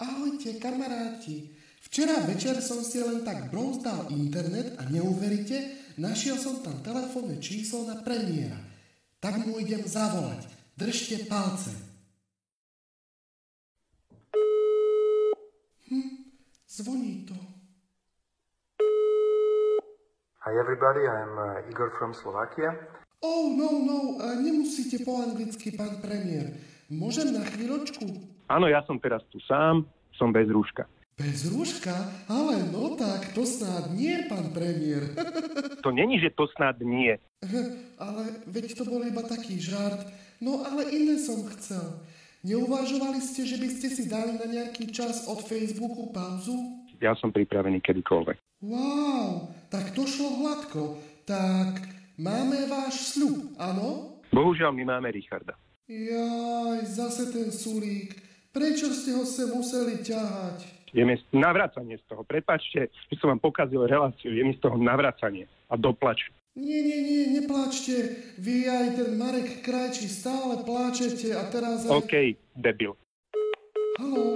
Ahojte, kamaráti. Včera večer som si len tak brouzdal internet a neuveríte, našiel som tam telefónne číslo na premiéra. Tak mu idem zavolať. Držte palce. Zvoní to. Hi everybody, I'm Igor from Slovakia. Oh, no, nemusíte po anglicky, pán premiér. Môžem na chvíľočku? Áno, ja som teraz tu sám, som bez rúška. Bez rúška? Ale no tak, to snáď nie, pán premiér. To není, že to snad nie. Ale veď to bol iba taký žart. No ale iné som chcel. Neuvažovali ste, že by ste si dali na nejaký čas od Facebooku pauzu? Ja som pripravený kedykoľvek. Wow, tak to šlo hladko. Tak máme váš sľub, áno? Bohužiaľ, my máme Richarda. Jaj, zase ten sulík. Prečo ste ho sem museli ťahať? Je mi navracanie z toho. Prepáčte, že som vám pokazil reláciu. Je mi z toho navracanie a doplač. Nie, nepláčte. Vy aj ten Marek Krajčí stále pláčete a teraz aj... OK, debil. Haló?